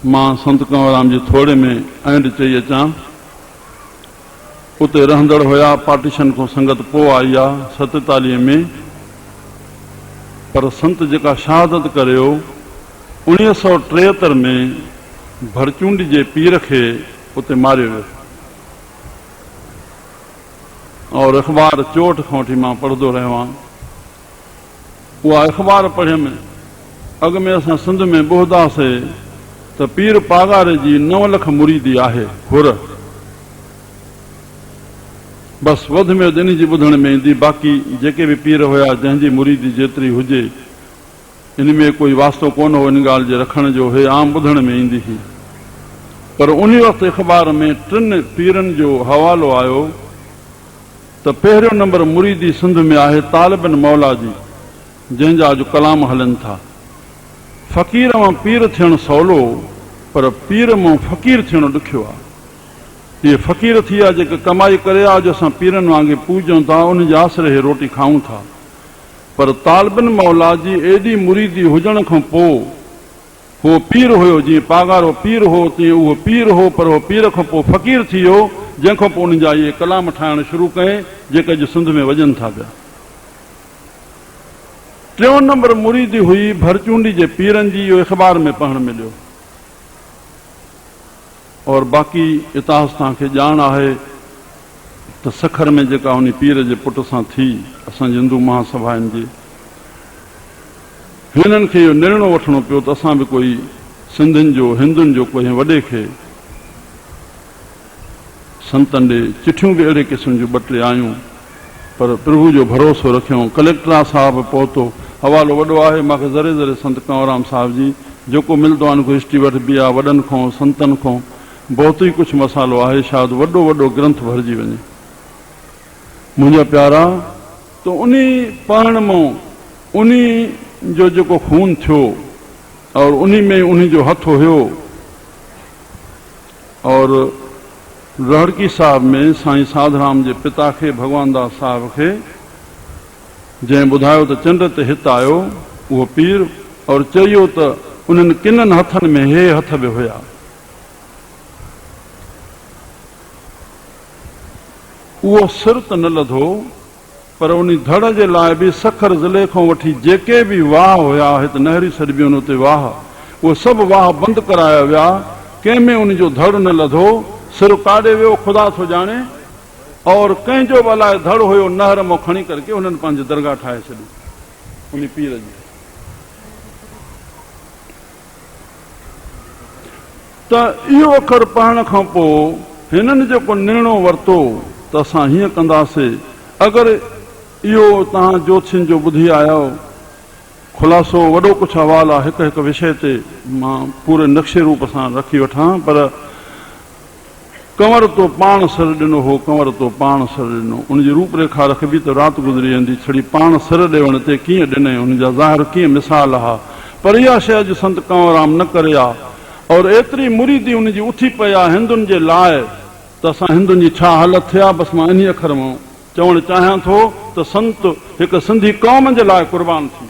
मां संत कंवरराम जी थोड़े में एंड चई अचां। उते रहंदड़ हुआ, पार्टीशन को संगत पो आई आ 47 में, पर संत जेका शहादत करियो 1973 में भरचूंडी जे पीर खे उते मारियो वियो। और अख़बार चोट खां वठी मां पढ़ंदो रहियो आहियां। उहा अख़बार पढ़ियमि। अॻ में असां सिंध में ॿुधंदासीं त पीर पागारे जी 9 लख मुरीदी आहे घुर, बसि वधि में वधि इन जी ॿुधण में ईंदी। बाक़ी जेके बि पीर हुया जंहिंजी मुरीदी जेतिरी हुजे इन में कोई वास्तो कोन हो इन ॻाल्हि जे रखण जो, हे आम ॿुधण में ईंदी हुई। पर उन वक़्तु अख़बार में 3 पीरनि जो हवालो आयो त पहिरियों नंबर मुरीदी सिंध में आहे तालिबिन मौला जी, जंहिंजा अॼु कलाम हलनि था। फ़क़ीर मां पीर थियणु सवलो, पर पीर मां फ़क़ीर थियणु ॾुखियो आहे। इहे फ़क़ीर थी विया जेके कमाई करे अॼु असां पीरनि वांगुरु पूॼूं था, उन जे आसिरे हे रोटी खाऊं था। पर तालिबिन मौला जी एॾी मुरीदी हुजण खां पोइ उहो पीर हुयो, जीअं पागारो पीर हो तीअं उहो पीर हो, पर उहो पीर खां पोइ फ़क़ीर थी वियो, जंहिंखां पोइ उन जा इहे कलाम ठाहिण शुरू कयईं जेके अॼु सिंध में वॼनि था पिया। 3 नंबर मुरीदी हुई भरचूंडी जे पीरनि जी, इहो अख़बार में पढ़णु मिलियो। और बाक़ी इतिहास तव्हांखे ॼाण आहे त सखर में जेका उन पीर जे पुट सां थी, असांजी हिंदू महासभा जी, हिननि खे इहो निर्णय वठणो पियो त असां बि कोई सिंधियुनि जो हिंदुनि जो कोई वॾे खे संतनि ॾे चिठियूं बि अहिड़े क़िस्म जूं 2-3 आयूं, पर प्रभु जो भरोसो रखियऊं। कलेक्टर साहिबु पहुतो, हवालो वॾो आहे, मूंखे ज़रे ज़रे संत कंवरराम साहिब जी जेको मिलंदो आहे उनखे हिस्ट्री वठबी आहे, वॾनि खां संतनि खां बहुत ई कुझु मसालो आहे, शायदि वॾो ग्रंथ भरिजी वञे। मुंहिंजा प्यारा, त उन पढ़ण मां उन जो जेको खून थियो और उन में उन जो हथ हुयो। और रहड़की साहब में साईं साधराम जे पिता खे, भगवान दास साहब खे, जंहिं ॿुधायो त चंड ते हिते आयो उहो पीर, और चयो त उन्हनि किननि हथनि में हे हथ बि हुया। उहो सिर त न लधो, पर उन धड़ जे लाइ बि सखर ज़िले खां वठी जेके बि वाह हुया, हिते नहरी सॾिबियूं उते वाह, उहे सभु वाह बंदि कराया विया। कंहिंमें उन जो धड़ न लधो, सिर काॾे वियो ख़ुदा थो ॼाणे। और कंहिंजो बि अलाए धड़ हुयो, नहर मां खणी करके उन्हनि पंहिंजी दरगाह ठाहे छॾी उन पीर जी। त इहो अखर पढ़ण खां पोइ हिननि जेको निर्णय वरितो त असां हीअं कंदासीं। अगरि इहो तव्हां जोतिषियुनि जो ॿुधी आया हो, ख़ुलासो वॾो कुझु अहवाल आहे, हिकु विषय ते मां पूरे नक्शे रूप सां रखी वठां, पर कंवर तो पाण सर ॾिनो हो, कंवर तो पाण सर ॾिनो, उनजी रूपरेखा रखबी त राति गुज़री वेंदी। छड़ी पाण सर ॾियण ते कीअं ॾिनई, उनजा ज़ाहिर कीअं मिसाल आहे। पर इहा शइ अॼु संत कंवरराम न करे आहे। और एतिरी मुरीदी उनजी उथी पई आहे हिंदुनि जे लाइ, त असां हिंदुनि जी छा हालत थिया। बसि मां इन अखर मां चवणु चाहियां थो त संत हिकु सिंधी क़ौम जे लाइ क़ुर्बान थी।